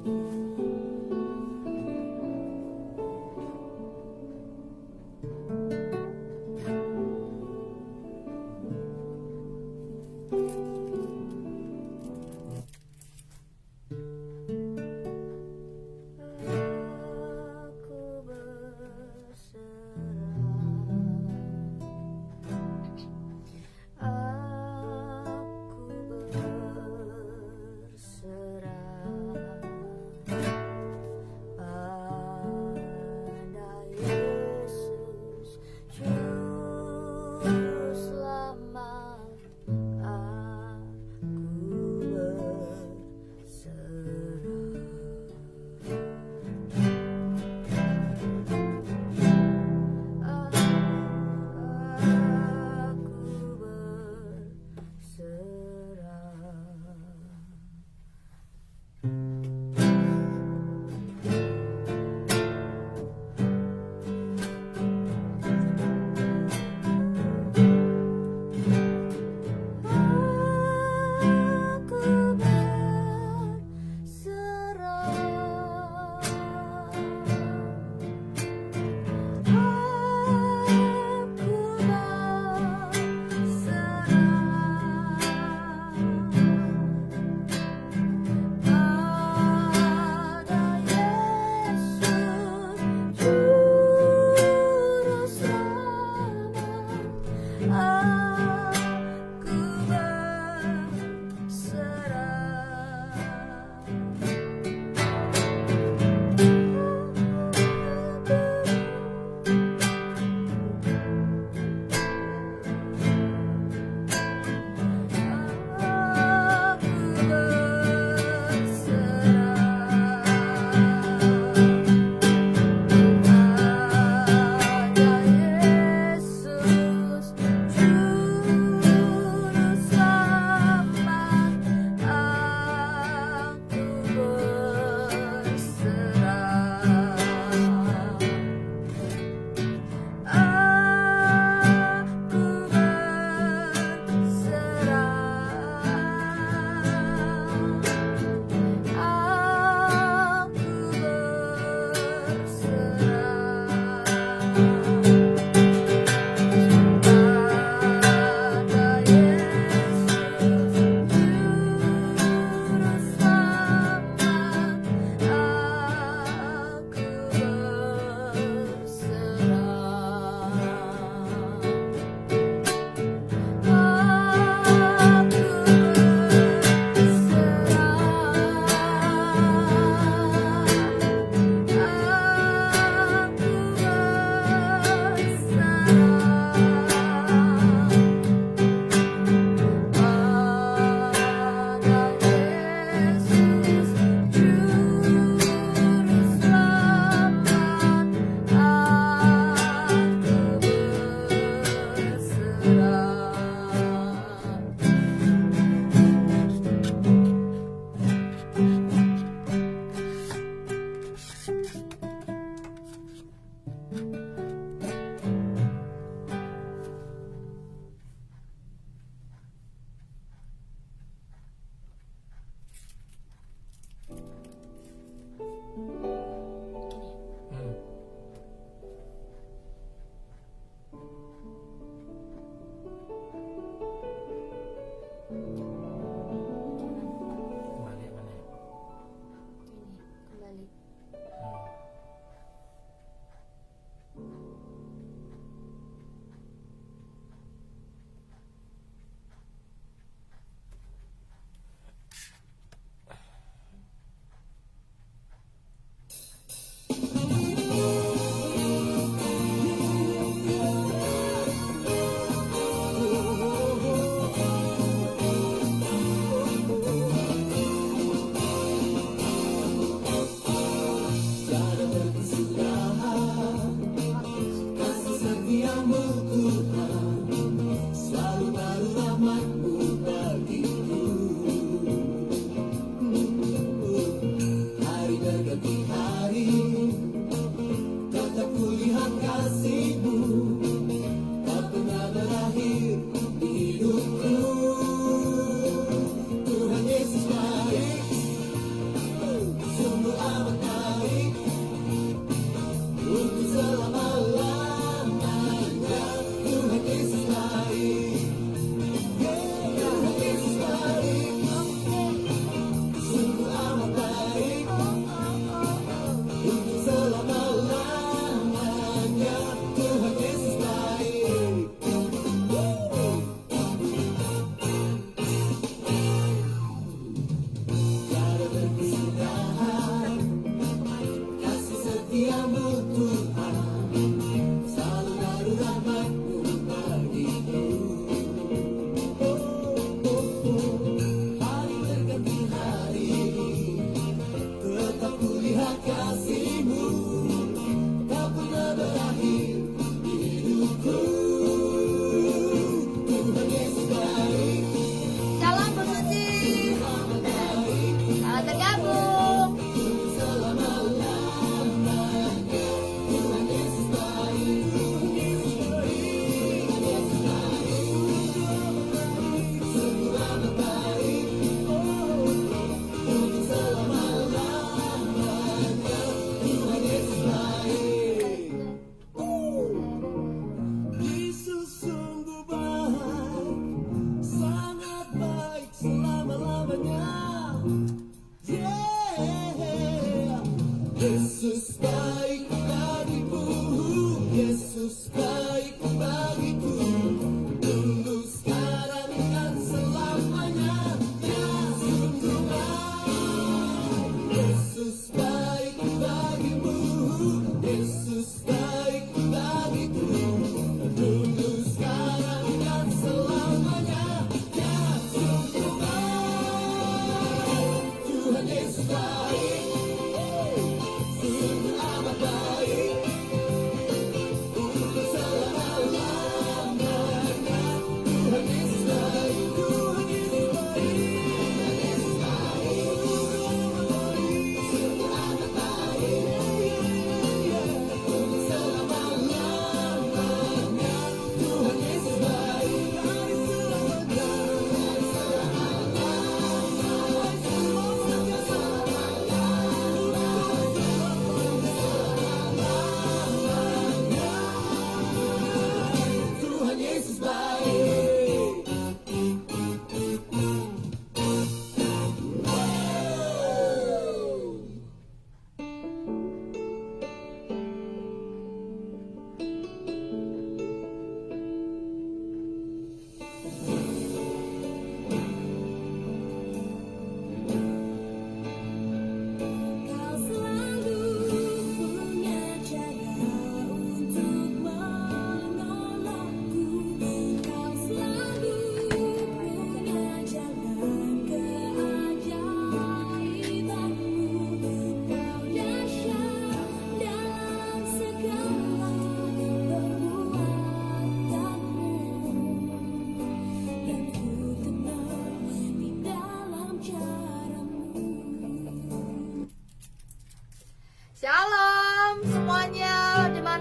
Aku berserah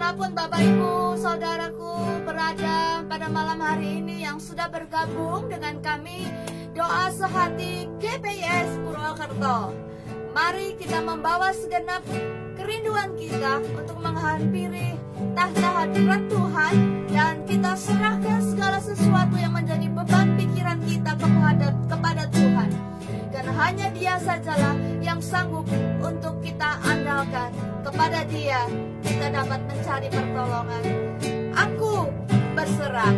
dimanapun Bapak Ibu Saudaraku berada pada malam hari ini yang sudah bergabung dengan kami Doa Sehati GPIS Purwokerto. Mari kita membawa segenap kerinduan kita untuk menghampiri tahta hadirat Tuhan, dan kita serahkan segala sesuatu yang menjadi beban pikiran kita kepada Tuhan. Karena hanya Dia sajalah yang sanggup untuk kita andalkan. Kepada Dia kita dapat mencari pertolongan. Aku berserah.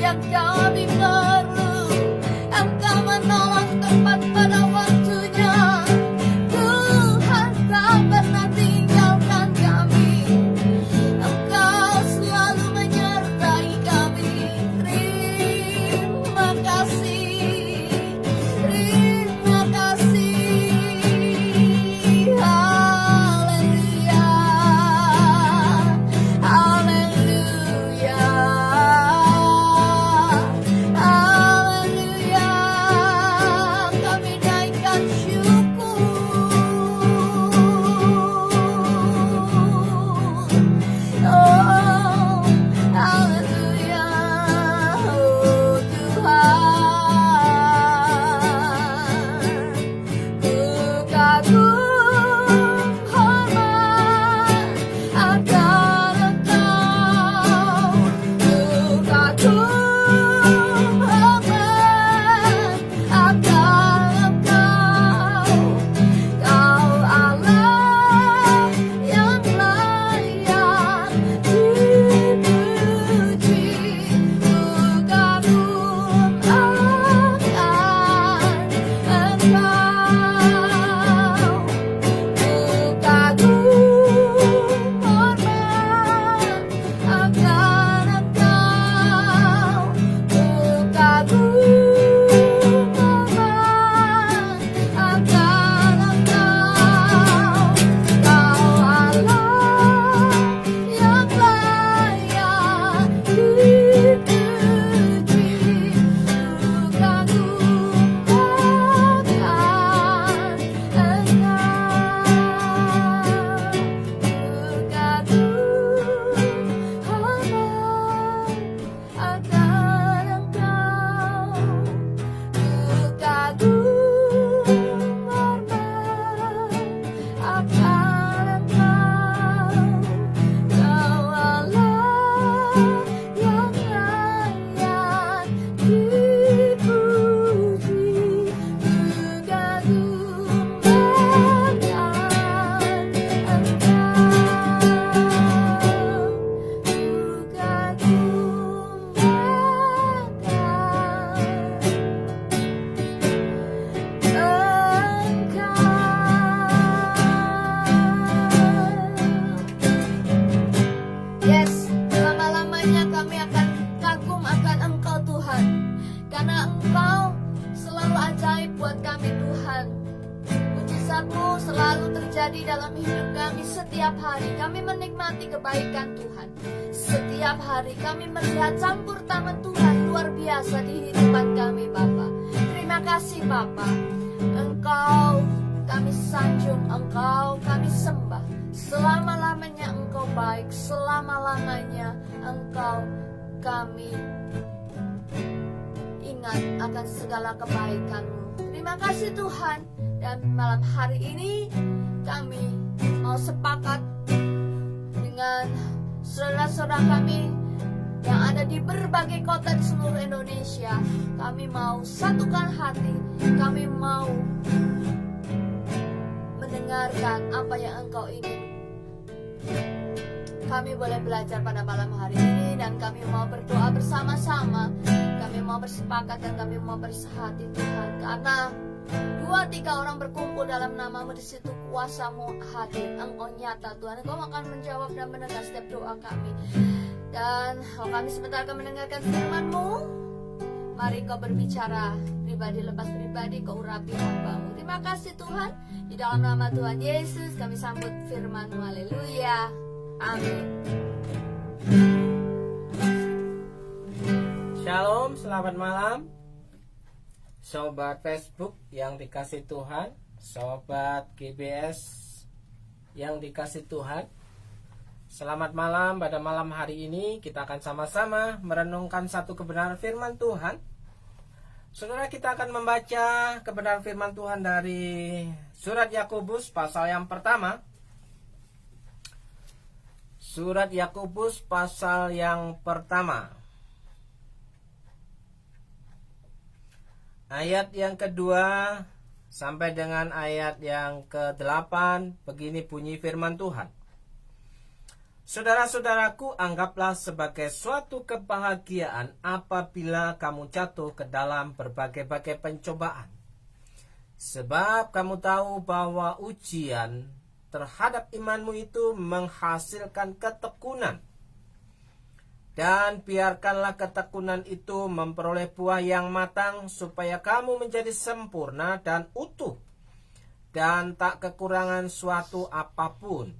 yang kami perlu. Engkau menolong tepat pada waktunya. Tuhan tak pernah tinggalkan kami. Engkau selalu menyertai kami. Terima kasih, terima kasih. Haleluya, haleluya, haleluya. Kami naikkan syukur. Oh, haleluya, oh Tuhan. Ku kagum hormat akan Engkau. Ku kagum hormat akan Engkau. Kau Allah yang layak dipuji. Ku kagum akan Engkau. Ku kagum hormat akan Engkau. Ku kagum hormat akan Engkau. Kau Allah yang layak dipuji. Ku kagum akan Yes, selama-lamanya kami akan kagum akan Engkau Tuhan. Karena Engkau selalu ajaib buat kami Tuhan. Mujizat-Mu selalu terjadi dalam hidup kami setiap hari. Kami menikmati kebaikan Tuhan. Setiap hari kami melihat campur tangan Tuhan luar biasa di kehidupan kami Bapa. Terima kasih Bapa. Engkau kami sanjung, Engkau kami sembah. Selama-lamanya Engkau baik, selama-lamanya Engkau kami ingat akan segala kebaikan-Mu. Terima kasih Tuhan. Dan malam hari ini kami mau sepakat dengan saudara-saudara kami yang ada di berbagai kota di seluruh Indonesia. Kami mau satukan hati, kami mau mendengarkan apa yang Engkau ingin. Kami boleh belajar pada malam hari ini dan kami mau berdoa bersama-sama. Kami mau bersepakat dan kami mau bersehati Tuhan. Karena 2-3 orang berkumpul dalam nama-Mu, di situ kuasa-Mu hadir. Engkau nyata Tuhan. Engkau akan menjawab dan mendengar setiap doa kami. Dan kami sebentar akan mendengarkan firman-Mu. Mari Kau berbicara pribadi lepas pribadi, Kau urapi hamba-Mu. Terima kasih Tuhan. Di dalam nama Tuhan Yesus kami sambut firman-Mu. Haleluya. Amin. Shalom, selamat malam Sobat Facebook yang dikasih Tuhan, Sobat GBS yang dikasih Tuhan. Selamat malam. Pada malam hari ini kita akan sama-sama merenungkan satu kebenaran firman Tuhan. Saudara, kita akan membaca kebenaran firman Tuhan dari surat Yakobus pasal yang pertama. Surat Yakobus pasal yang pertama, ayat yang kedua sampai dengan ayat yang ke-8. Begini bunyi firman Tuhan. Saudara-saudaraku, anggaplah sebagai suatu kebahagiaan apabila kamu jatuh ke dalam berbagai-bagai pencobaan. Sebab kamu tahu bahwa ujian terhadap imanmu itu menghasilkan ketekunan. Dan biarkanlah ketekunan itu memperoleh buah yang matang supaya kamu menjadi sempurna dan utuh dan tak kekurangan suatu apapun.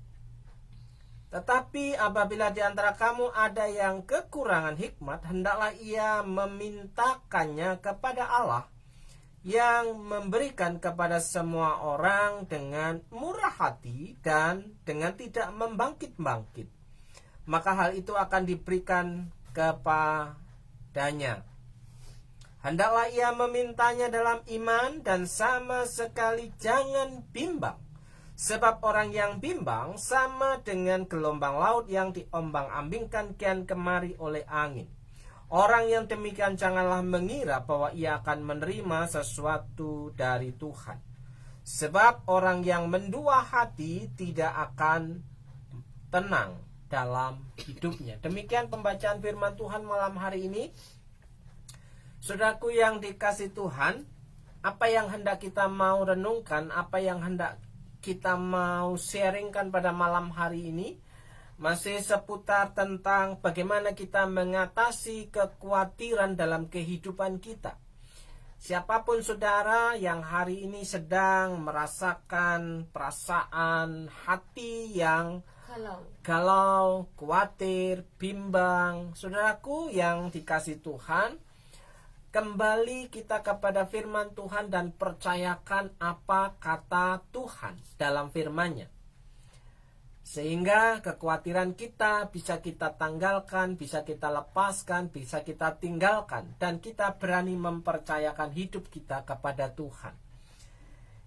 Tetapi apabila di antara kamu ada yang kekurangan hikmat, hendaklah ia memintakannya kepada Allah yang memberikan kepada semua orang dengan murah hati dan dengan tidak membangkit-bangkit. Maka hal itu akan diberikan kepadanya. Hendaklah ia memintanya dalam iman dan sama sekali jangan bimbang. Sebab orang yang bimbang sama dengan gelombang laut yang diombang-ambingkan kian kemari oleh angin. Orang yang demikian janganlah mengira bahwa ia akan menerima sesuatu dari Tuhan. Sebab orang yang mendua hati tidak akan tenang dalam hidupnya. Demikian pembacaan firman Tuhan malam hari ini. Saudaraku yang dikasih Tuhan, apa yang hendak kita mau renungkan, apa yang hendak kita mau sharingkan pada malam hari ini masih seputar tentang bagaimana kita mengatasi kekhawatiran dalam kehidupan kita. Siapapun saudara yang hari ini sedang merasakan perasaan hati yang galau, khawatir, bimbang, saudaraku yang dikasih Tuhan, kembali kita kepada firman Tuhan dan percayakan apa kata Tuhan dalam firman-Nya. Sehingga kekhawatiran kita bisa kita tanggalkan, bisa kita lepaskan, bisa kita tinggalkan. Dan kita berani mempercayakan hidup kita kepada Tuhan.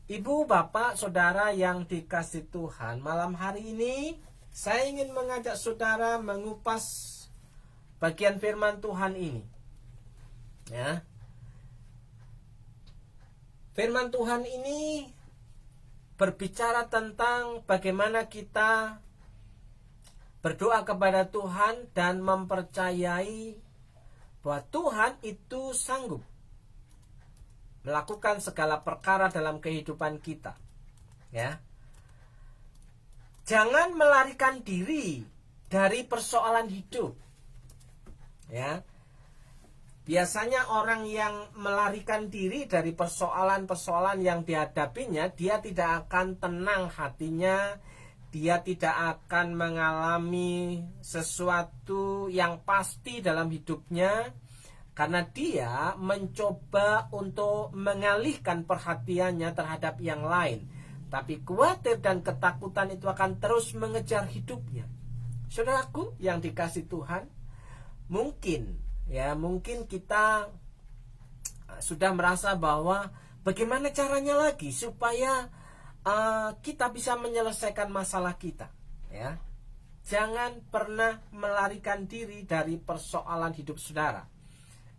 Ibu, bapak, saudara yang dikasih Tuhan, malam hari ini saya ingin mengajak saudara mengupas bagian firman Tuhan ini. Ya. Firman Tuhan ini berbicara tentang bagaimana kita berdoa kepada Tuhan dan mempercayai bahwa Tuhan itu sanggup melakukan segala perkara dalam kehidupan kita. Ya. Jangan melarikan diri dari persoalan hidup. Ya. Biasanya orang yang melarikan diri dari persoalan-persoalan yang dihadapinya, dia tidak akan tenang hatinya, dia tidak akan mengalami sesuatu yang pasti dalam hidupnya, karena dia mencoba untuk mengalihkan perhatiannya terhadap yang lain. Tapi khawatir dan ketakutan itu akan terus mengejar hidupnya. Saudaraku yang dikasih Tuhan, mungkin kita sudah merasa bahwa bagaimana caranya lagi supaya kita bisa menyelesaikan masalah kita. Ya, jangan pernah melarikan diri dari persoalan hidup saudara.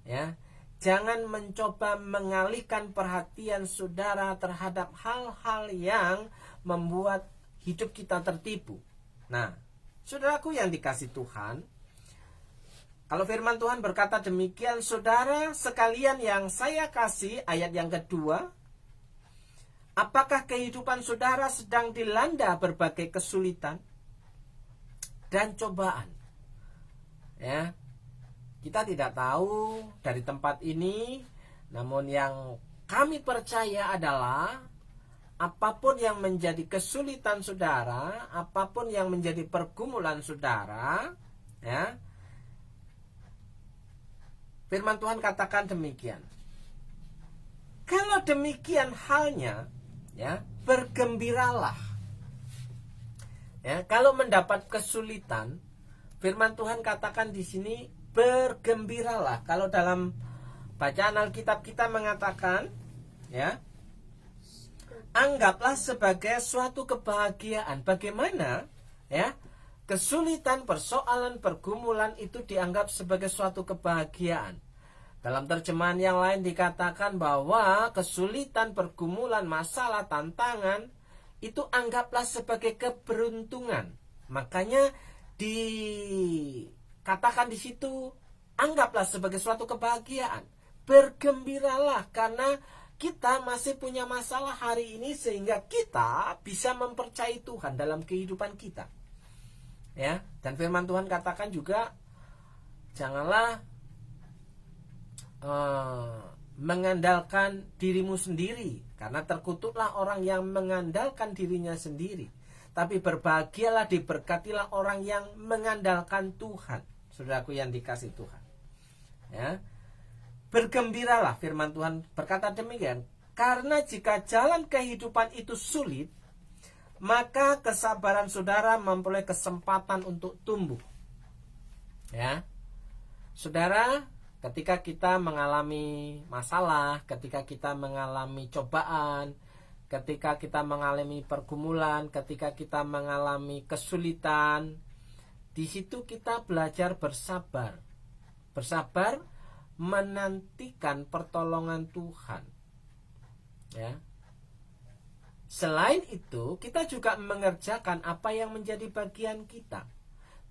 Ya, jangan mencoba mengalihkan perhatian saudara terhadap hal-hal yang membuat hidup kita tertipu. Nah, saudaraku yang dikasih Tuhan, kalau firman Tuhan berkata demikian, saudara sekalian yang saya kasih, ayat yang kedua, apakah kehidupan saudara sedang dilanda berbagai kesulitan dan cobaan? Ya, kita tidak tahu dari tempat ini, namun yang kami percaya adalah apapun yang menjadi kesulitan saudara, apapun yang menjadi pergumulan saudara, ya, firman Tuhan katakan demikian. Kalau demikian halnya, ya, bergembiralah. Ya, kalau mendapat kesulitan, firman Tuhan katakan di sini bergembiralah. Kalau dalam bacaan Alkitab kita mengatakan, ya, anggaplah sebagai suatu kebahagiaan. Bagaimana, ya, kesulitan, persoalan, pergumulan itu dianggap sebagai suatu kebahagiaan. Dalam terjemahan yang lain dikatakan bahwa kesulitan, pergumulan, masalah, tantangan itu anggaplah sebagai keberuntungan. Makanya dikatakan di situ, anggaplah sebagai suatu kebahagiaan. Bergembiralah karena kita masih punya masalah hari ini sehingga kita bisa mempercayai Tuhan dalam kehidupan kita. Ya, dan firman Tuhan katakan juga, janganlah mengandalkan dirimu sendiri, karena terkutuklah orang yang mengandalkan dirinya sendiri. Tapi berbahagialah, diberkatilah orang yang mengandalkan Tuhan. Saudaraku yang dikasihi Tuhan, ya, bergembiralah, firman Tuhan berkata demikian, karena jika jalan kehidupan itu sulit, maka kesabaran saudara memperoleh kesempatan untuk tumbuh. Ya, saudara, ketika kita mengalami masalah, ketika kita mengalami cobaan, ketika kita mengalami pergumulan, ketika kita mengalami kesulitan, di situ kita belajar bersabar. Bersabar menantikan pertolongan Tuhan. Ya. Selain itu, kita juga mengerjakan apa yang menjadi bagian kita.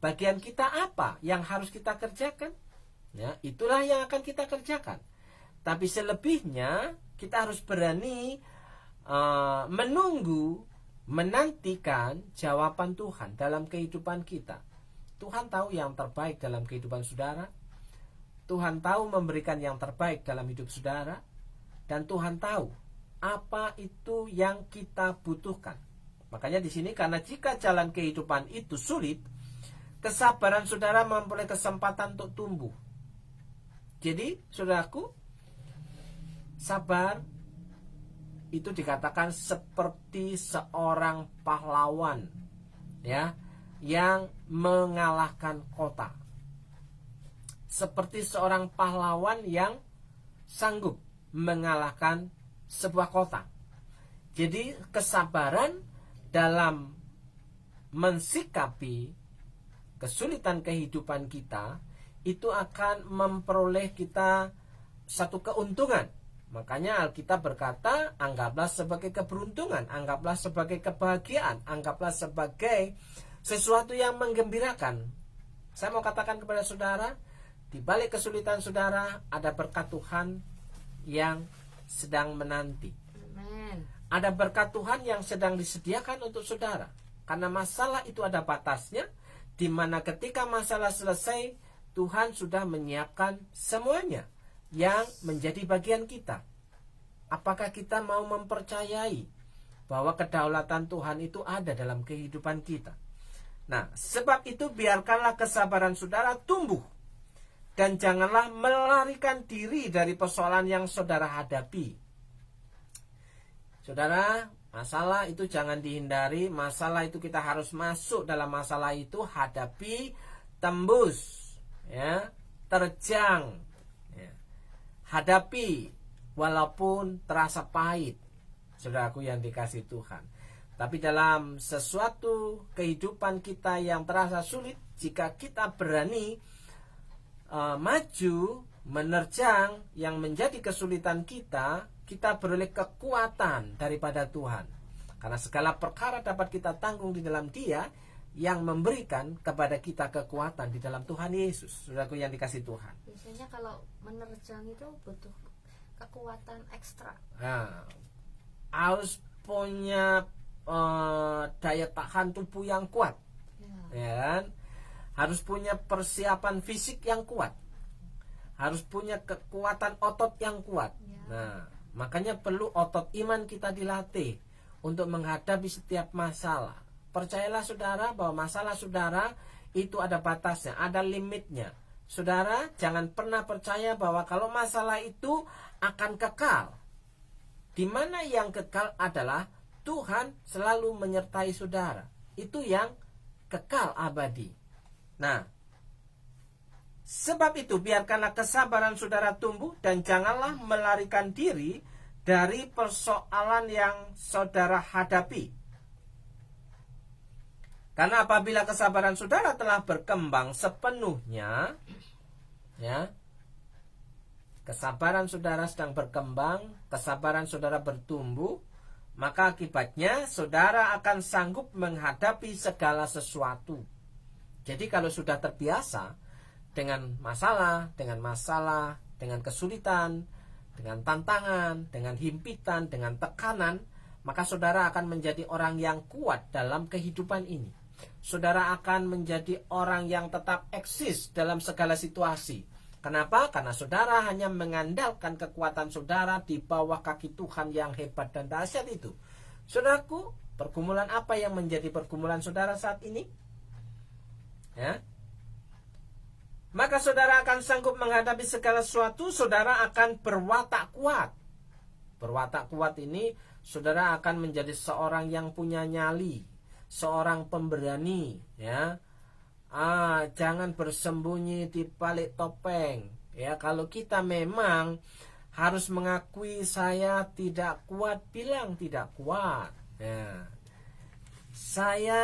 Bagian kita apa yang harus kita kerjakan? Ya, itulah yang akan kita kerjakan. Tapi selebihnya kita harus berani menunggu, menantikan jawaban Tuhan dalam kehidupan kita. Tuhan tahu yang terbaik dalam kehidupan saudara. Tuhan tahu memberikan yang terbaik dalam hidup saudara. Dan Tuhan tahu apa itu yang kita butuhkan. Makanya di sini, karena jika jalan kehidupan itu sulit, kesabaran saudara memperoleh kesempatan untuk tumbuh. Jadi, saudaraku, sabar itu dikatakan seperti seorang pahlawan, ya, yang mengalahkan kota. Seperti seorang pahlawan yang sanggup mengalahkan sebuah kota. Jadi kesabaran dalam mensikapi kesulitan kehidupan kita itu akan memperoleh kita satu keuntungan. Makanya Alkitab berkata, anggaplah sebagai keberuntungan, anggaplah sebagai kebahagiaan, anggaplah sebagai sesuatu yang menggembirakan. Saya mau katakan kepada saudara, di balik kesulitan saudara ada berkat Tuhan yang sedang menanti. Amen. Ada berkat Tuhan yang sedang disediakan untuk saudara. Karena masalah itu ada batasnya, di mana ketika masalah selesai, Tuhan sudah menyiapkan semuanya yang menjadi bagian kita. Apakah kita mau mempercayai bahwa kedaulatan Tuhan itu ada dalam kehidupan kita? Nah, sebab itu biarkanlah kesabaran saudara tumbuh, dan janganlah melarikan diri dari persoalan yang saudara hadapi. Saudara, masalah itu jangan dihindari. Masalah itu kita harus masuk dalam masalah itu, hadapi, tembus, ya, terjang, ya. Hadapi walaupun terasa pahit, saudaraku yang dikasihi Tuhan. Tapi dalam sesuatu kehidupan kita yang terasa sulit, jika kita berani maju, menerjang yang menjadi kesulitan kita, kita beroleh kekuatan daripada Tuhan. Karena segala perkara dapat kita tanggung di dalam Dia yang memberikan kepada kita kekuatan di dalam Tuhan Yesus. Saudaraku yang dikasihi Tuhan. Biasanya kalau menerjang itu butuh kekuatan ekstra. Nah, harus punya daya tahan tubuh yang kuat, ya kan? Harus punya persiapan fisik yang kuat, harus punya kekuatan otot yang kuat. Nah, makanya perlu otot iman kita dilatih untuk menghadapi setiap masalah. Percayalah saudara bahwa masalah saudara itu ada batasnya, ada limitnya. Saudara jangan pernah percaya bahwa kalau masalah itu akan kekal. Di mana yang kekal adalah Tuhan selalu menyertai saudara. Itu yang kekal abadi. Nah, sebab itu biarkanlah kesabaran saudara tumbuh, dan janganlah melarikan diri dari persoalan yang saudara hadapi. Karena apabila kesabaran saudara telah berkembang sepenuhnya, ya, kesabaran saudara sedang berkembang, kesabaran saudara bertumbuh, maka akibatnya saudara akan sanggup menghadapi segala sesuatu. Jadi kalau sudah terbiasa dengan masalah, dengan kesulitan, dengan tantangan, dengan himpitan, dengan tekanan, maka saudara akan menjadi orang yang kuat dalam kehidupan ini. Saudara akan menjadi orang yang tetap eksis dalam segala situasi. Kenapa? Karena saudara hanya mengandalkan kekuatan saudara di bawah kaki Tuhan yang hebat dan dahsyat itu. Saudaraku, pergumulan apa yang menjadi pergumulan saudara saat ini? Ya. Maka saudara akan sanggup menghadapi segala sesuatu. Saudara akan berwatak kuat. Berwatak kuat ini, saudara akan menjadi seorang yang punya nyali, seorang pemberani, ya. Jangan bersembunyi di balik topeng. Ya, kalau kita memang harus mengakui saya tidak kuat, bilang tidak kuat. Ya. Saya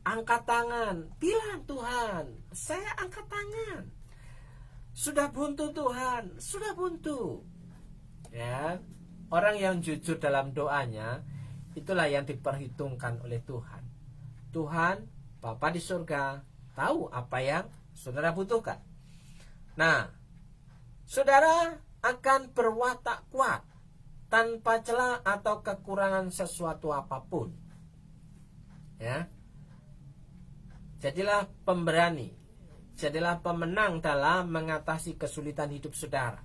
angkat tangan, bilang Tuhan, saya angkat tangan. Sudah buntu Tuhan, sudah buntu. Ya, orang yang jujur dalam doanya, itulah yang diperhitungkan oleh Tuhan. Tuhan, Bapa di surga, tahu apa yang saudara butuhkan. Nah, saudara akan berwatak kuat tanpa celah atau kekurangan sesuatu apapun. Ya. Jadilah pemberani, jadilah pemenang dalam mengatasi kesulitan hidup saudara.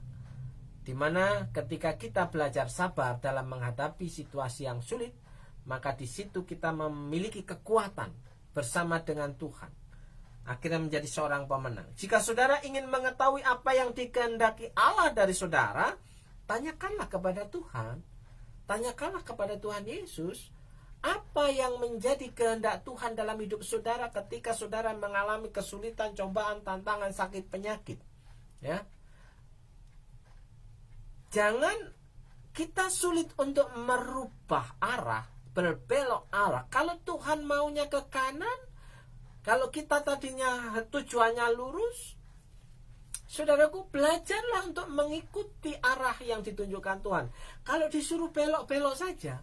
Di mana ketika kita belajar sabar dalam menghadapi situasi yang sulit, maka di situ kita memiliki kekuatan bersama dengan Tuhan. Akhirnya menjadi seorang pemenang. Jika saudara ingin mengetahui apa yang dikehendaki Allah dari saudara, tanyakanlah kepada Tuhan. Tanyakanlah kepada Tuhan Yesus, apa yang menjadi kehendak Tuhan dalam hidup saudara ketika saudara mengalami kesulitan, cobaan, tantangan, sakit, penyakit. Ya. Jangan kita sulit untuk merubah arah, berbelok arah. Kalau Tuhan maunya ke kanan, kalau kita tadinya tujuannya lurus, saudaraku, belajarlah untuk mengikuti arah yang ditunjukkan Tuhan. Kalau disuruh belok-belok saja,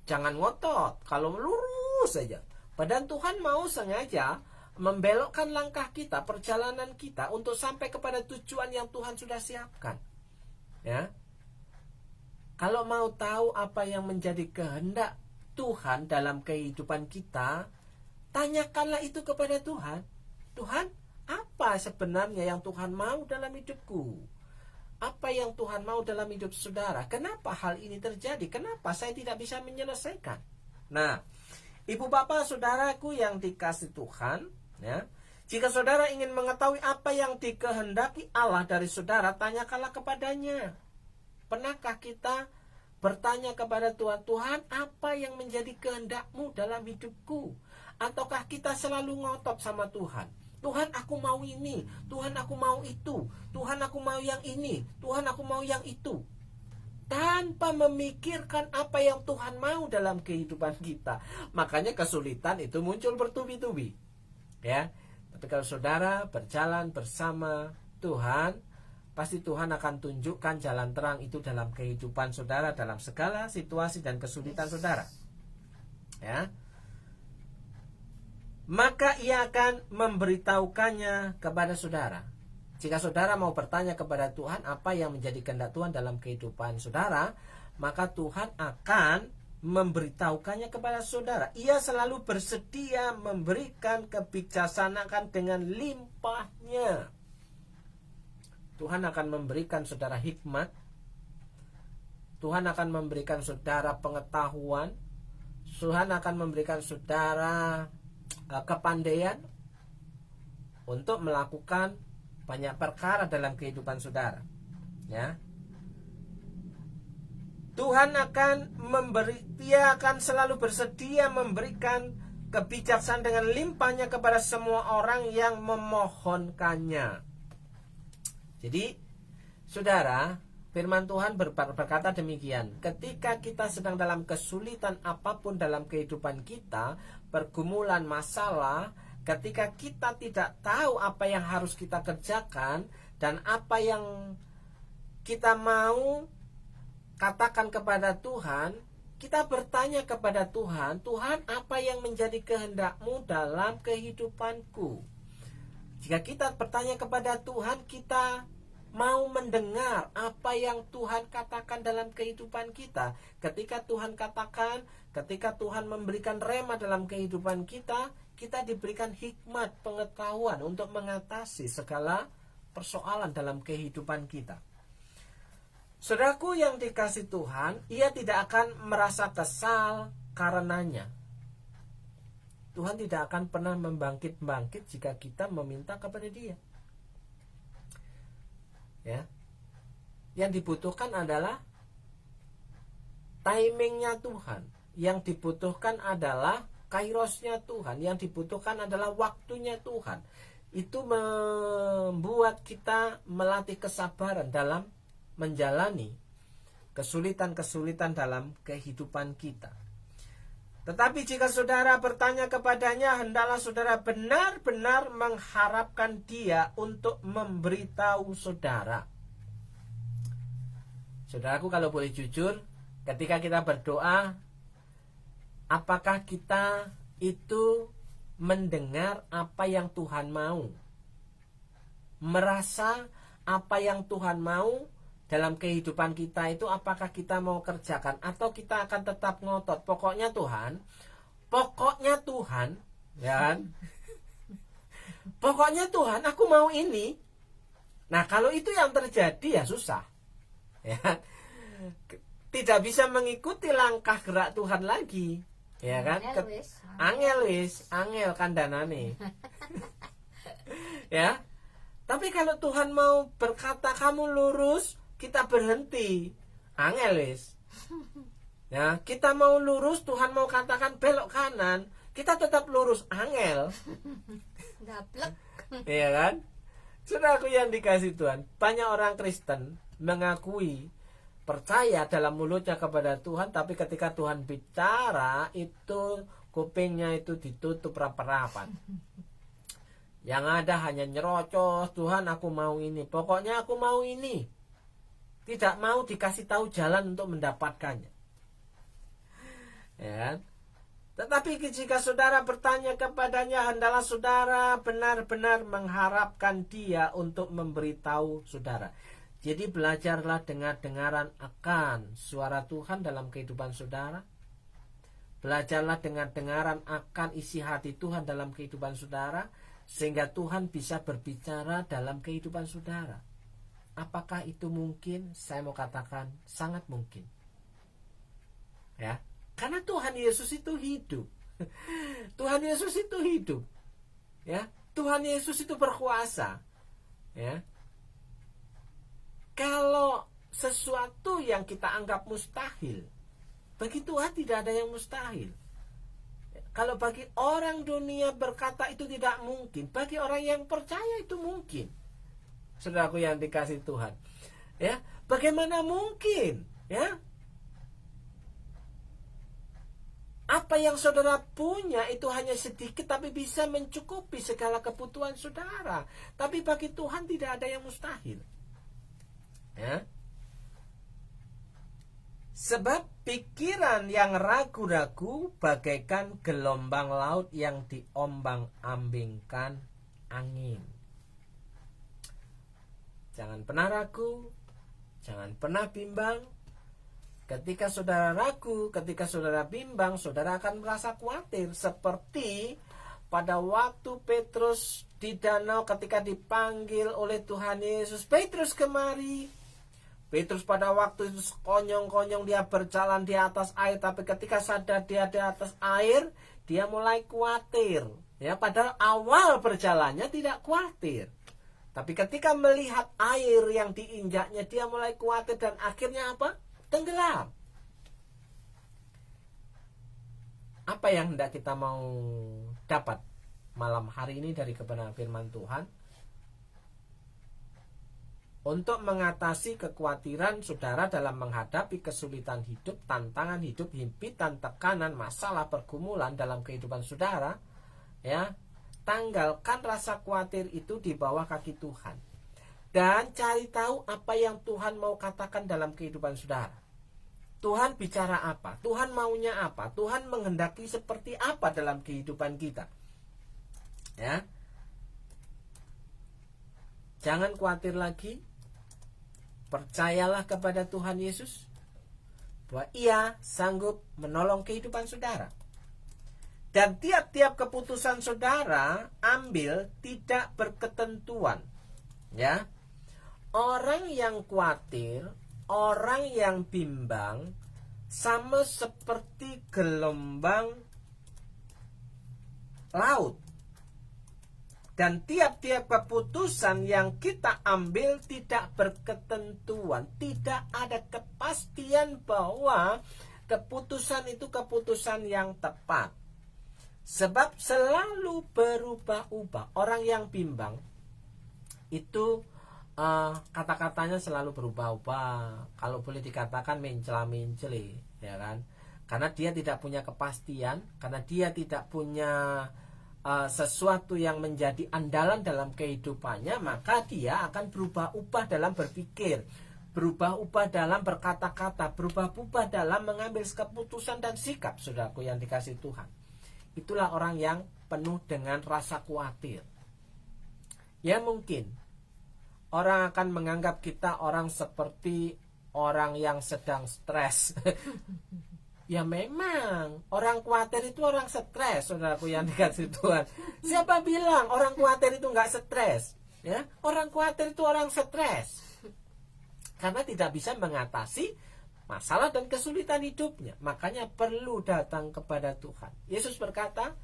jangan ngotot. Kalau lurus saja, padahal Tuhan mau sengaja membelokkan langkah kita, perjalanan kita untuk sampai kepada tujuan yang Tuhan sudah siapkan. Ya. Kalau mau tahu apa yang menjadi kehendak Tuhan dalam kehidupan kita, tanyakanlah itu kepada Tuhan. Tuhan, apa sebenarnya yang Tuhan mau dalam hidupku? Apa yang Tuhan mau dalam hidup saudara? Kenapa hal ini terjadi? Kenapa saya tidak bisa menyelesaikan? Nah, ibu bapak saudaraku yang dikasih Tuhan, ya, jika saudara ingin mengetahui apa yang dikehendaki Allah dari saudara, tanyakanlah kepadanya. Pernahkah kita bertanya kepada Tuhan, Tuhan, apa yang menjadi kehendak-Mu dalam hidupku? Ataukah kita selalu ngotot sama Tuhan? Tuhan, aku mau ini. Tuhan, aku mau itu. Tuhan, aku mau yang ini. Tuhan, aku mau yang itu. Tanpa memikirkan apa yang Tuhan mau dalam kehidupan kita. Makanya kesulitan itu muncul bertubi-tubi. Ya. Tapi kalau saudara berjalan bersama Tuhan, pasti Tuhan akan tunjukkan jalan terang itu dalam kehidupan saudara, dalam segala situasi dan kesulitan saudara. Ya. Maka ia akan memberitahukannya kepada saudara. Jika saudara mau bertanya kepada Tuhan apa yang menjadi kehendak Tuhan dalam kehidupan saudara, maka Tuhan akan memberitahukannya kepada saudara. Ia selalu bersedia memberikan kebijaksanaan dengan limpahnya. Tuhan akan memberikan saudara hikmat. Tuhan akan memberikan saudara pengetahuan. Tuhan akan memberikan saudara kepandaian untuk melakukan banyak perkara dalam kehidupan saudara. Ya. Tuhan akan Dia akan selalu bersedia memberikan kebijaksanaan dengan limpahnya kepada semua orang yang memohonkannya. Jadi, saudara, firman Tuhan berkata demikian. Ketika kita sedang dalam kesulitan apapun dalam kehidupan kita, pergumulan, masalah, ketika kita tidak tahu apa yang harus kita kerjakan dan apa yang kita mau katakan kepada Tuhan, kita bertanya kepada Tuhan, Tuhan, apa yang menjadi kehendak-Mu dalam kehidupanku? Jika kita bertanya kepada Tuhan, kita mau mendengar apa yang Tuhan katakan dalam kehidupan kita. Ketika Tuhan katakan, ketika Tuhan memberikan rema dalam kehidupan kita, kita diberikan hikmat pengetahuan untuk mengatasi segala persoalan dalam kehidupan kita. Saudaraku yang dikasihi Tuhan, ia tidak akan merasa kesal karenanya. Tuhan tidak akan pernah membangkit-bangkit jika kita meminta kepada Dia. Ya. Yang dibutuhkan adalah timingnya Tuhan. Yang dibutuhkan adalah kairosnya Tuhan. Yang dibutuhkan adalah waktunya Tuhan. Itu membuat kita melatih kesabaran dalam menjalani kesulitan-kesulitan dalam kehidupan kita. Tetapi jika saudara bertanya kepadanya, hendaklah saudara benar-benar mengharapkan Dia untuk memberitahu saudara. Saudaraku, kalau boleh jujur, ketika kita berdoa, apakah kita itu mendengar apa yang Tuhan mau? Merasa apa yang Tuhan mau dalam kehidupan kita itu, apakah kita mau kerjakan atau kita akan tetap ngotot? Pokoknya Tuhan, ya kan? Pokoknya Tuhan, aku mau ini. Nah, kalau itu yang terjadi ya susah. Ya. Tidak bisa mengikuti langkah gerak Tuhan lagi. Ya kan? Angel kandanane. Ya. Tapi kalau Tuhan mau berkata kamu lurus, kita berhenti. Angel wis. Ya, kita mau lurus, Tuhan mau katakan belok kanan, kita tetap lurus. Angel. Daplek. Iya kan? Saudaraku yang dikasihi Tuhan, banyak orang Kristen mengakui percaya dalam mulutnya kepada Tuhan, tapi ketika Tuhan bicara itu kupingnya itu ditutup rapat-rapat. Yang ada hanya nyerocos, Tuhan aku mau ini, pokoknya aku mau ini. Tidak mau dikasih tahu jalan untuk mendapatkannya. Ya kan? Tetapi jika saudara bertanya kepadanya, hendaklah saudara benar-benar mengharapkan Dia untuk memberitahu saudara. Jadi belajarlah dengar-dengaran akan suara Tuhan dalam kehidupan saudara. Belajarlah dengar-dengaran akan isi hati Tuhan dalam kehidupan saudara, sehingga Tuhan bisa berbicara dalam kehidupan saudara. Apakah itu mungkin? Saya mau katakan sangat mungkin. Ya, karena Tuhan Yesus itu hidup. Tuhan Yesus itu hidup. Ya, Tuhan Yesus itu berkuasa. Ya. Kalau sesuatu yang kita anggap mustahil, bagi Tuhan tidak ada yang mustahil. Kalau bagi orang dunia berkata itu tidak mungkin, bagi orang yang percaya itu mungkin. Saudaraku yang dikasihi Tuhan, ya, bagaimana mungkin, ya? Apa yang saudara punya itu hanya sedikit, tapi bisa mencukupi segala kebutuhan saudara. Tapi bagi Tuhan tidak ada yang mustahil, ya. Sebab pikiran yang ragu-ragu bagaikan gelombang laut yang diombang-ambingkan angin. Jangan pernah ragu, jangan pernah bimbang. Ketika saudara ragu, ketika saudara bimbang, saudara akan merasa khawatir. Seperti pada waktu Petrus di danau ketika dipanggil oleh Tuhan Yesus, Petrus kemari. Petrus pada waktu itu konyong-konyong dia berjalan di atas air, tapi ketika sadar dia di atas air, dia mulai khawatir. Ya, padahal awal berjalannya tidak khawatir. Tapi ketika melihat air yang diinjaknya, dia mulai khawatir dan akhirnya apa? Tenggelam. Apa yang hendak kita mau dapat malam hari ini dari kebenaran firman Tuhan? Untuk mengatasi kekhawatiran saudara dalam menghadapi kesulitan hidup, tantangan hidup, himpitan, tekanan, masalah, pergumulan dalam kehidupan saudara, ya, tanggalkan rasa khawatir itu di bawah kaki Tuhan. Dan cari tahu apa yang Tuhan mau katakan dalam kehidupan saudara. Tuhan bicara apa? Tuhan maunya apa? Tuhan menghendaki seperti apa dalam kehidupan kita? Ya. Jangan khawatir lagi. Percayalah kepada Tuhan Yesus bahwa Ia sanggup menolong kehidupan saudara. Dan tiap-tiap keputusan saudara ambil tidak berketentuan. Ya. Orang yang khawatir, orang yang bimbang sama seperti gelombang laut. Dan tiap-tiap keputusan yang kita ambil tidak berketentuan. Tidak ada kepastian bahwa keputusan itu keputusan yang tepat. Sebab selalu berubah-ubah. Orang yang bimbang itu kata-katanya selalu berubah-ubah. Kalau boleh dikatakan mencela-menceli, ya kan? Karena dia tidak punya kepastian, karena dia tidak punya sesuatu yang menjadi andalan dalam kehidupannya, maka dia akan berubah-ubah dalam berpikir, berubah-ubah dalam berkata-kata, berubah-ubah dalam mengambil keputusan dan sikap, saudaraku yang dikasih Tuhan. Itulah orang yang penuh dengan rasa khawatir. Ya mungkin orang akan menganggap kita orang seperti orang yang sedang stres. Ya memang orang khawatir itu orang stres, saudaraku yang dikasih Tuhan. Siapa bilang orang khawatir itu nggak stres? Ya, orang khawatir itu orang stres karena tidak bisa mengatasi masalah dan kesulitan hidupnya. Makanya perlu datang kepada Tuhan. Yesus berkata,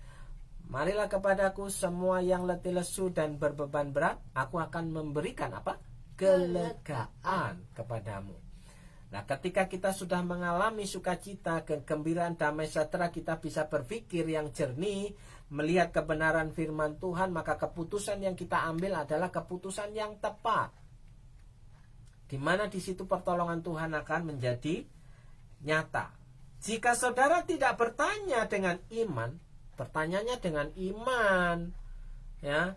marilah kepadaku semua yang letih lesu dan berbeban berat, aku akan memberikan apa? Kelegaan kepadamu. Nah, ketika kita sudah mengalami sukacita, kegembiraan, damai sejahtera, kita bisa berpikir yang jernih, melihat kebenaran firman Tuhan, maka keputusan yang kita ambil adalah keputusan yang tepat. Di mana di situ pertolongan Tuhan akan menjadi nyata. Jika saudara tidak bertanya dengan iman, bertanyanya dengan iman, ya.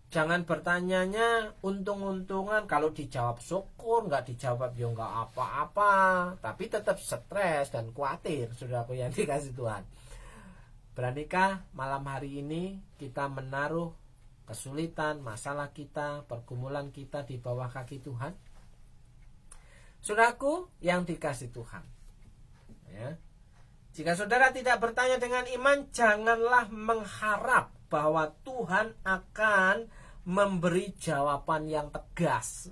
Jangan bertanyanya untung-untungan, kalau dijawab syukur, nggak dijawab ya nggak apa-apa, tapi tetap stres dan khawatir, saudaraku yang dikasih Tuhan. Beranikah malam hari ini kita menaruh kesulitan, masalah kita, pergumulan kita di bawah kaki Tuhan? Saudaraku yang dikasih Tuhan, ya. Jika saudara tidak bertanya dengan iman, janganlah mengharap bahwa Tuhan akan memberi jawaban yang tegas.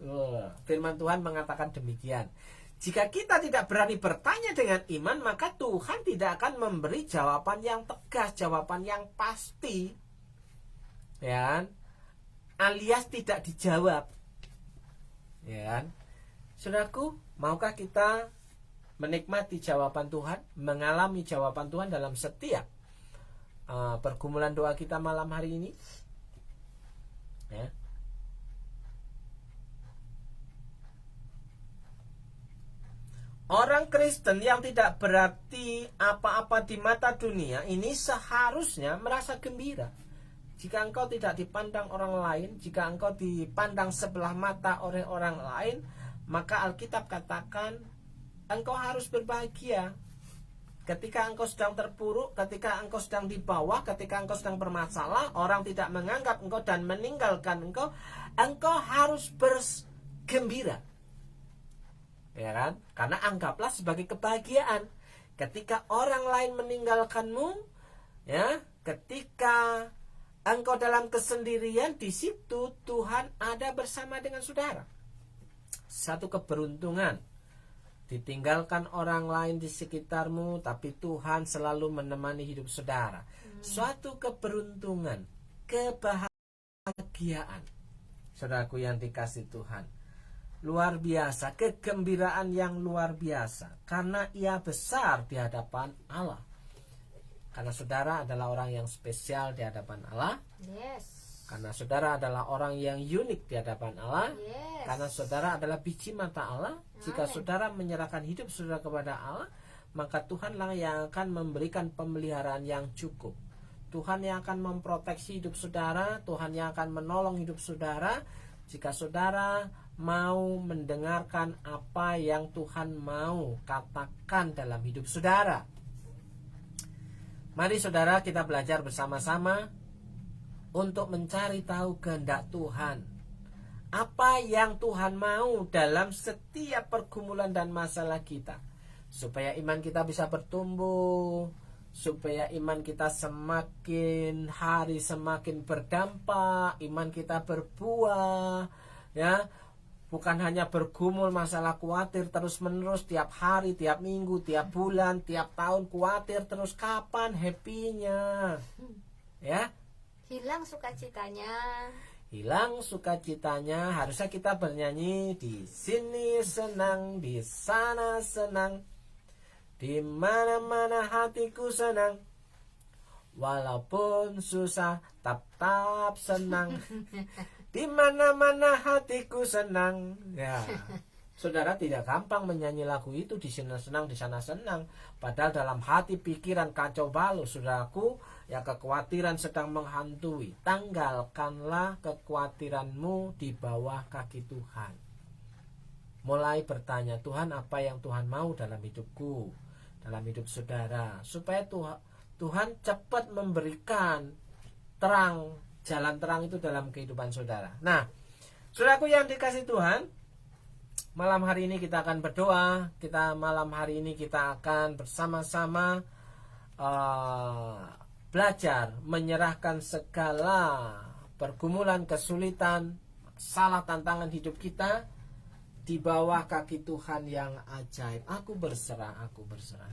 Firman Tuhan mengatakan demikian. Jika kita tidak berani bertanya dengan iman, maka Tuhan tidak akan memberi jawaban yang tegas, jawaban yang pasti. Ya, alias tidak dijawab. Ya, saudaraku, maukah kita menikmati jawaban Tuhan, mengalami jawaban Tuhan dalam setiap pergumulan doa kita malam hari ini? Ya. Orang Kristen yang tidak berarti apa-apa di mata dunia ini seharusnya merasa gembira. Jika engkau tidak dipandang orang lain, jika engkau dipandang sebelah mata oleh orang lain, maka Alkitab katakan engkau harus berbahagia. Ketika engkau sedang terpuruk, ketika engkau sedang di bawah, ketika engkau sedang bermasalah, orang tidak menganggap engkau dan meninggalkan engkau, engkau harus bergembira. Ya kan? Karena anggaplah sebagai kebahagiaan. Ketika orang lain meninggalkanmu, ya, ketika engkau dalam kesendirian, di situ Tuhan ada bersama dengan saudara. Satu keberuntungan. Ditinggalkan orang lain di sekitarmu, tapi Tuhan selalu menemani hidup saudara. Suatu keberuntungan, kebahagiaan, saudaraku yang dikasih Tuhan, luar biasa, kegembiraan yang luar biasa, karena ia besar di hadapan Allah. Karena saudara adalah orang yang spesial di hadapan Allah. Yes. Karena saudara adalah orang yang unik di hadapan Allah. Yes. Karena saudara adalah biji mata Allah. Jika saudara menyerahkan hidup saudara kepada Allah, maka Tuhanlah yang akan memberikan pemeliharaan yang cukup. Tuhan yang akan memproteksi hidup saudara, Tuhan yang akan menolong hidup saudara, jika saudara mau mendengarkan apa yang Tuhan mau katakan dalam hidup saudara. Mari saudara kita belajar bersama-sama untuk mencari tahu kehendak Tuhan. Apa yang Tuhan mau dalam setiap pergumulan dan masalah kita, supaya iman kita bisa bertumbuh, supaya iman kita semakin hari semakin berdampak, iman kita berbuah, ya. Bukan hanya bergumul masalah khawatir terus menerus tiap hari, tiap minggu, tiap bulan, tiap tahun khawatir terus, kapan happy-nya? Ya. Hilang sukacitanya. Hilang sukacitanya. Harusnya kita bernyanyi, di sini senang, di sana senang, di mana-mana hatiku senang, walaupun susah tetap senang, di mana-mana hatiku senang. Ya, saudara tidak gampang menyanyi lagu itu, di sini senang, di sana senang, padahal dalam hati pikiran kacau balau, saudaraku. Ya, kekhawatiran sedang menghantui. Tanggalkanlah kekhawatiranmu di bawah kaki Tuhan. Mulai bertanya, Tuhan, apa yang Tuhan mau dalam hidupku, dalam hidup saudara, supaya Tuhan cepat memberikan terang, jalan terang itu dalam kehidupan saudara. Nah, saudaraku yang dikasih Tuhan, malam hari ini kita akan berdoa. Malam hari ini kita akan bersama-sama belajar menyerahkan segala pergumulan, kesulitan, salah tantangan hidup kita di bawah kaki Tuhan yang ajaib. Aku berserah, aku berserah.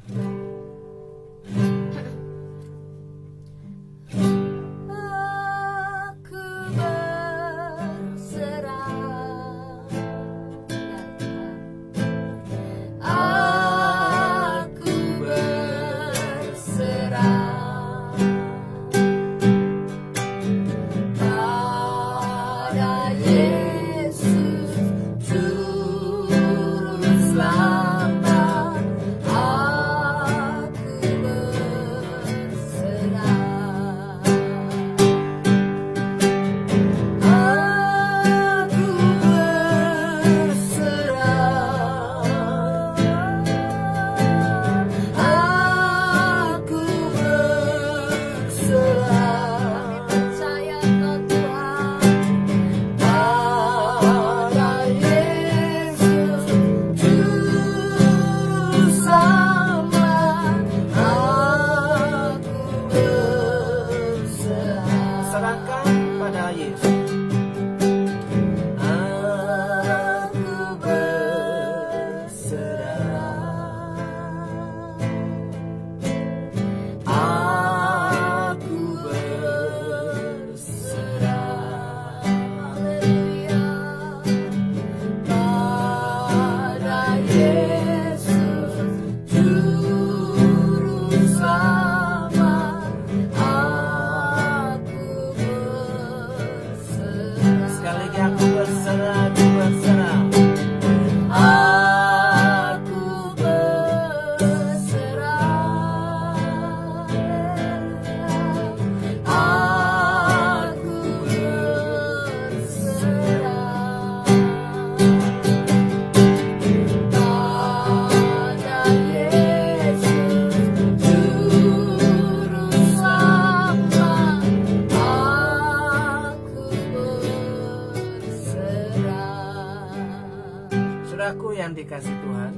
Saudaraku yang dikasih Tuhan,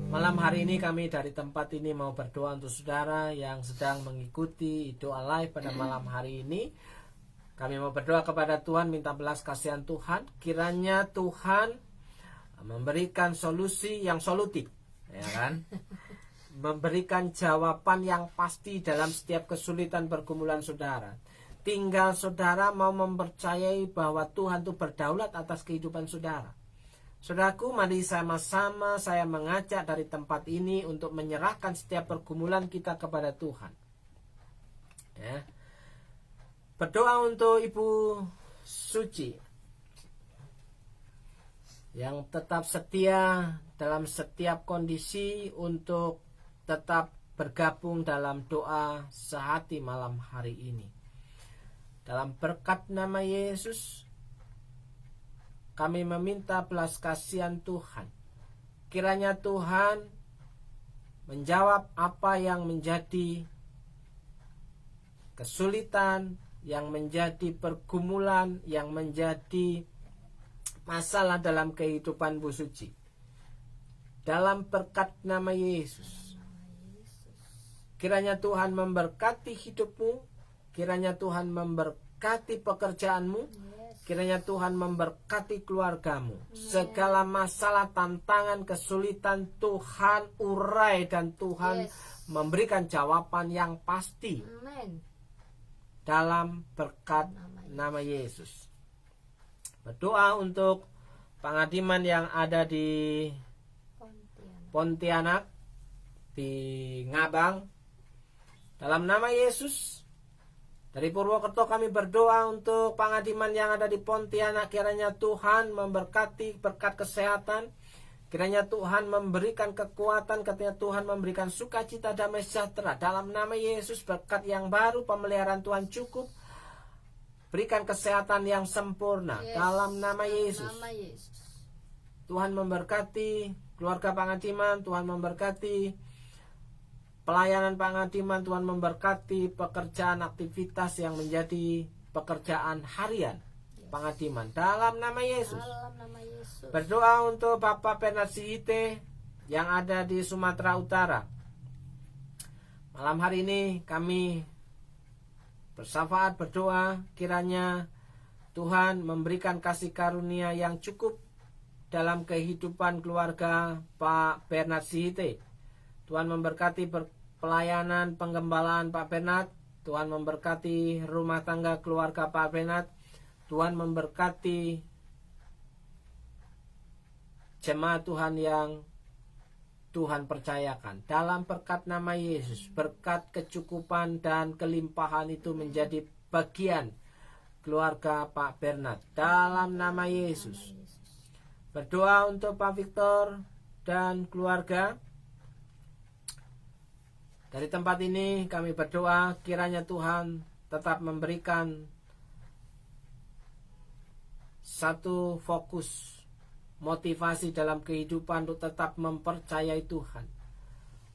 malam hari ini kami dari tempat ini mau berdoa untuk saudara yang sedang mengikuti doa live pada malam hari ini. Kami mau berdoa kepada Tuhan, minta belas kasihan Tuhan. Kiranya Tuhan memberikan solusi yang solutif, ya kan? Memberikan jawaban yang pasti dalam setiap kesulitan pergumulan saudara. Tinggal saudara mau mempercayai bahwa Tuhan itu berdaulat atas kehidupan saudara. Saudaraku, mari sama-sama saya mengajak dari tempat ini untuk menyerahkan setiap pergumulan kita kepada Tuhan. Ya. Berdoa untuk Ibu Suci yang tetap setia dalam setiap kondisi untuk tetap bergabung dalam doa sehati malam hari ini. Dalam berkat nama Yesus, kami meminta belas kasihan Tuhan. Kiranya Tuhan menjawab apa yang menjadi kesulitan, yang menjadi pergumulan, yang menjadi masalah dalam kehidupan Bu Suci. Dalam berkat nama Yesus, kiranya Tuhan memberkati hidupmu, kiranya Tuhan memberkati pekerjaanmu, kiranya Tuhan memberkati keluargamu. Segala masalah, tantangan, kesulitan Tuhan urai dan Tuhan memberikan jawaban yang pasti. Amin. Dalam berkat nama Yesus. Berdoa untuk pengadiman yang ada di Pontianak, di Ngabang. Dalam nama Yesus, dari Purwokerto kami berdoa untuk pengadiman yang ada di Pontianak. Kiranya Tuhan memberkati berkat kesehatan. Kiranya Tuhan memberikan kekuatan, kiranya Tuhan memberikan sukacita, damai sejahtera. Dalam nama Yesus, berkat yang baru, pemeliharaan Tuhan cukup. Berikan kesehatan yang sempurna. Dalam nama Yesus. Tuhan memberkati keluarga pengadiman, Tuhan memberkati pelayanan pengadiman, Tuhan memberkati pekerjaan aktivitas yang menjadi pekerjaan harian pengadiman. Dalam nama Yesus. Berdoa untuk Bapak Bernard Sihite yang ada di Sumatera Utara. Malam hari ini kami bersyafaat berdoa, kiranya Tuhan memberikan kasih karunia yang cukup dalam kehidupan keluarga Pak Bernard Sihite. Tuhan memberkati pelayanan penggembalaan Pak Bernard. Tuhan memberkati rumah tangga keluarga Pak Bernard. Tuhan memberkati jemaat Tuhan yang Tuhan percayakan. Dalam berkat nama Yesus, berkat kecukupan dan kelimpahan itu menjadi bagian keluarga Pak Bernard. Dalam nama Yesus. Berdoa untuk Pak Victor dan keluarga. Dari tempat ini kami berdoa, kiranya Tuhan tetap memberikan satu fokus motivasi dalam kehidupan untuk tetap mempercayai Tuhan,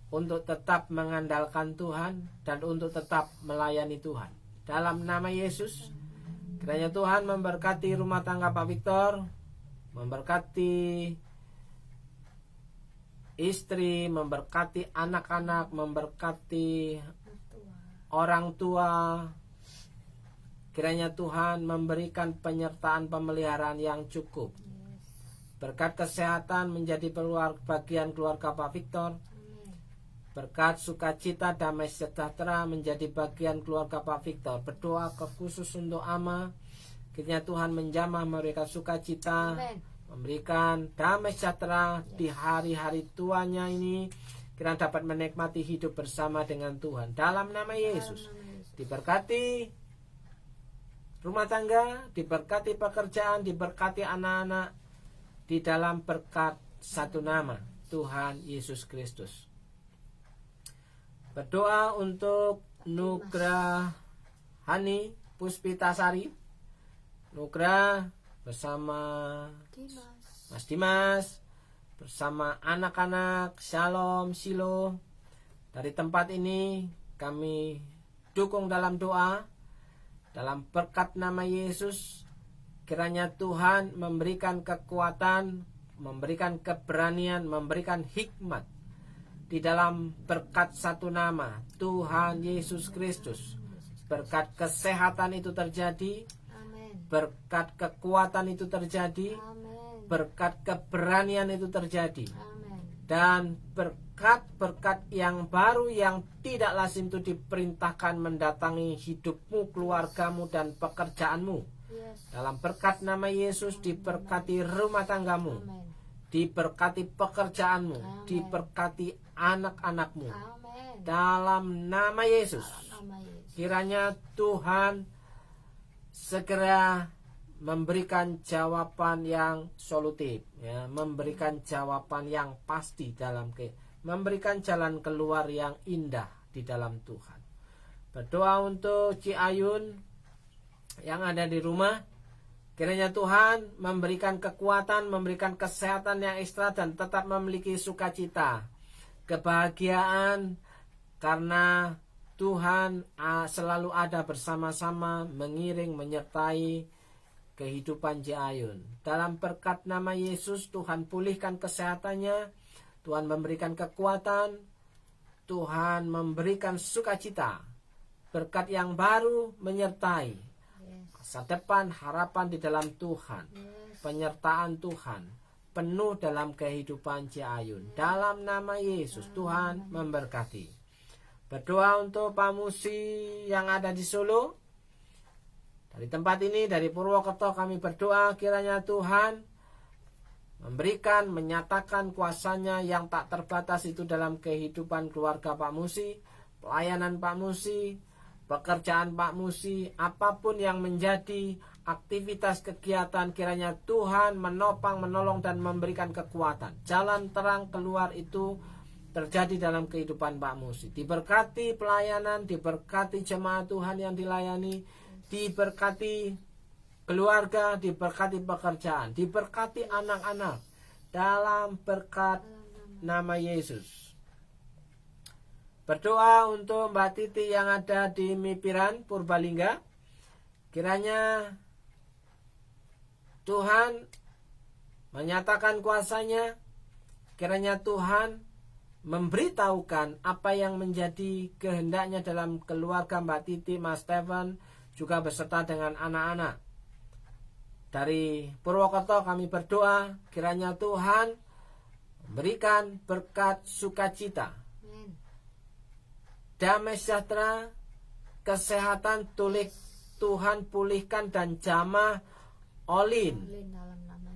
untuk tetap mengandalkan Tuhan, dan untuk tetap melayani Tuhan. Dalam nama Yesus, kiranya Tuhan memberkati rumah tangga Pak Victor, memberkati istri, memberkati anak-anak, memberkati orang tua. Kiranya Tuhan memberikan penyertaan pemeliharaan yang cukup. Berkat kesehatan menjadi bagian keluarga Pak Victor. Berkat sukacita, damai sejahtera menjadi bagian keluarga Pak Victor. Berdoa khusus untuk Ama. Kiranya Tuhan menjamah, memberikan sukacita, memberikan damai sejahtera di hari-hari tuanya ini. Kiranya dapat menikmati hidup bersama dengan Tuhan. Dalam nama Yesus. Diberkati rumah tangga, diberkati pekerjaan, diberkati anak-anak. Di dalam berkat satu nama, Tuhan Yesus Kristus. Berdoa untuk Nugrah Hani Puspitasari. Nugrah bersama Mas Dimas, bersama anak-anak Shalom Silo. Dari tempat ini kami dukung dalam doa. Dalam berkat nama Yesus, kiranya Tuhan memberikan kekuatan, memberikan keberanian, memberikan hikmat di dalam berkat satu nama, Tuhan Yesus Kristus. Berkat kesehatan itu terjadi, berkat kekuatan itu terjadi, berkat keberanian itu terjadi, dan berkat-berkat yang baru yang tidak lazim itu diperintahkan mendatangi hidupmu, keluargamu, dan pekerjaanmu. Dalam berkat nama Yesus, diberkati rumah tanggamu, diberkati pekerjaanmu, diberkati anak-anakmu. Dalam nama Yesus, kiranya Tuhan segera memberikan jawaban yang solutif, ya, memberikan jawaban yang pasti memberikan jalan keluar yang indah di dalam Tuhan. Berdoa untuk Ci Ayun yang ada di rumah. Kiranya Tuhan memberikan kekuatan, memberikan kesehatan yang ekstra dan tetap memiliki sukacita, kebahagiaan, karena Tuhan selalu ada bersama-sama, mengiring, menyertai kehidupan Ciayun. Dalam berkat nama Yesus, Tuhan pulihkan kesehatannya, Tuhan memberikan kekuatan, Tuhan memberikan sukacita, berkat yang baru menyertai masa depan, harapan di dalam Tuhan, penyertaan Tuhan penuh dalam kehidupan Ciayun. Dalam nama Yesus, Tuhan memberkati. Berdoa untuk Pak Musi yang ada di Solo. Dari tempat ini, dari Purwokerto, kami berdoa kiranya Tuhan memberikan, menyatakan kuasanya yang tak terbatas itu dalam kehidupan keluarga Pak Musi, pelayanan Pak Musi, pekerjaan Pak Musi, apapun yang menjadi aktivitas kegiatan, kiranya Tuhan menopang, menolong, dan memberikan kekuatan. Jalan terang keluar itu terjadi dalam kehidupan Pak Musi. Diberkati pelayanan, diberkati jemaat Tuhan yang dilayani, diberkati keluarga, diberkati pekerjaan, diberkati anak-anak dalam berkat nama Yesus. Berdoa untuk Mbak Titi yang ada di Mipiran, Purbalingga. Kiranya Tuhan menyatakan kuasanya. Kiranya Tuhan memberitahukan apa yang menjadi kehendaknya dalam keluarga Mbak Titi, Mas Steven, juga beserta dengan anak-anak. Dari Purwokerto kami berdoa, kiranya Tuhan memberikan berkat sukacita, damai sejahtera, kesehatan, Tuhan pulihkan dan jamah olin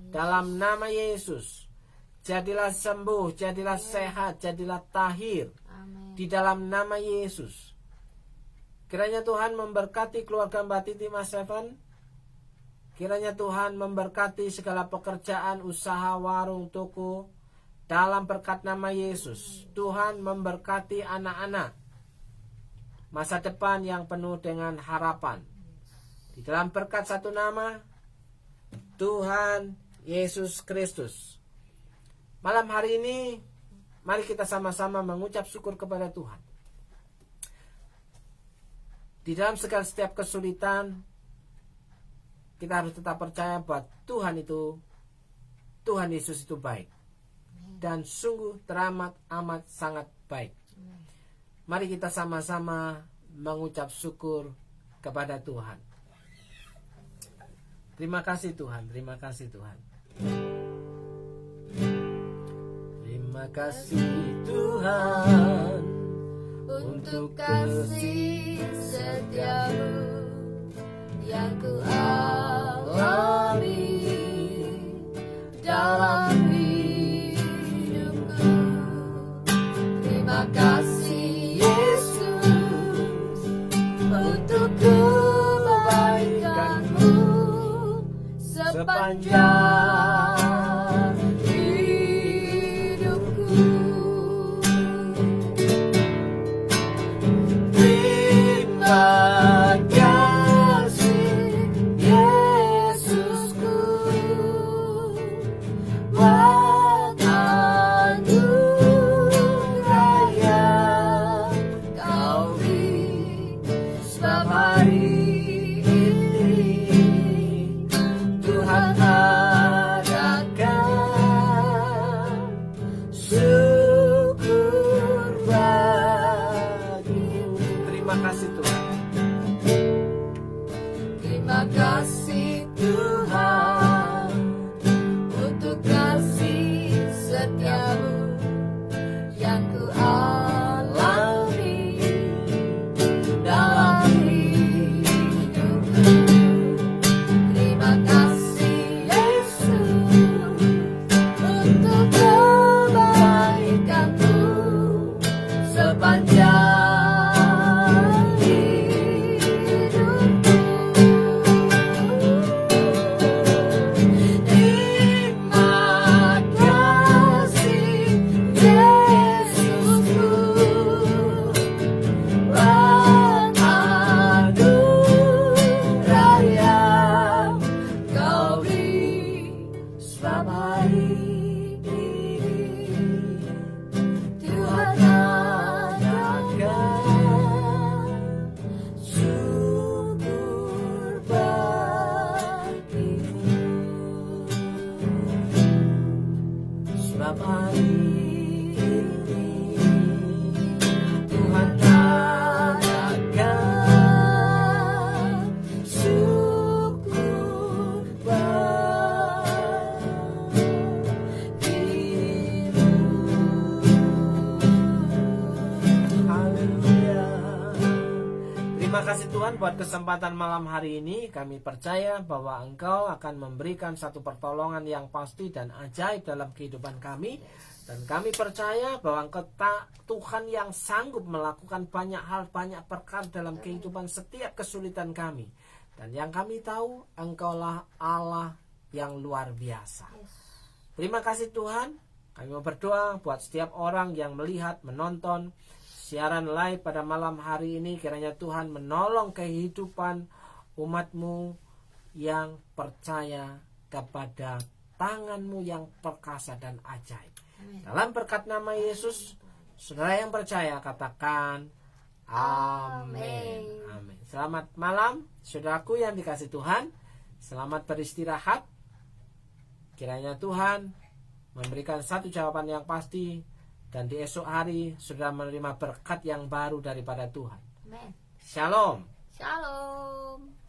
dalam nama Yesus. Jadilah sembuh, jadilah sehat, jadilah tahir di dalam nama Yesus. Kiranya Tuhan memberkati keluarga Mbak Titi, Mas Seven. Kiranya Tuhan memberkati segala pekerjaan, usaha, warung, toko dalam berkat nama Yesus. Tuhan memberkati anak-anak, masa depan yang penuh dengan harapan. Di dalam berkat satu nama, Tuhan Yesus Kristus. Malam hari ini, mari kita sama-sama mengucap syukur kepada Tuhan. Di dalam segala setiap kesulitan, kita harus tetap percaya bahwa Tuhan Yesus itu baik. Dan sungguh teramat amat sangat baik. Mari kita sama-sama mengucap syukur kepada Tuhan. Terima kasih Tuhan, terima kasih Tuhan. Terima kasih Tuhan untuk kasih setiamu yang ku alami dalam hidupku. Terima kasih Yesus untuk kebaikan-Mu sepanjang hidupku. Terima kasih Yesusku buat anugerah yang Kau beri. Sebab hari ini Tuhan adakan Sebab hari ini Tuhan adakan syukur bagimu. Sebab hari ini Tuhan adakan syukur bagimu. Haleluya. Terima kasih Tuhan buat kesempatan malam hari ini. Kami percaya bahwa Engkau akan memberikan satu pertolongan yang pasti dan ajaib dalam kehidupan kami. Dan kami percaya bahwa Engkau Tuhan yang sanggup melakukan banyak hal, banyak perkara dalam kehidupan setiap kesulitan kami. Dan yang kami tahu, Engkaulah Allah yang luar biasa. Terima kasih Tuhan. Kami mau berdoa buat setiap orang yang melihat, menonton siaran live pada malam hari ini. Kiranya Tuhan menolong kehidupan umat-Mu yang percaya kepada tangan-Mu yang perkasa dan ajaib. Dalam berkat nama Yesus, saudara yang percaya katakan amin. Amin. Selamat malam saudaraku yang dikasih Tuhan. Selamat beristirahat. Kiranya Tuhan memberikan satu jawaban yang pasti, dan di esok hari sudah menerima berkat yang baru daripada Tuhan. Amen. Shalom. Shalom.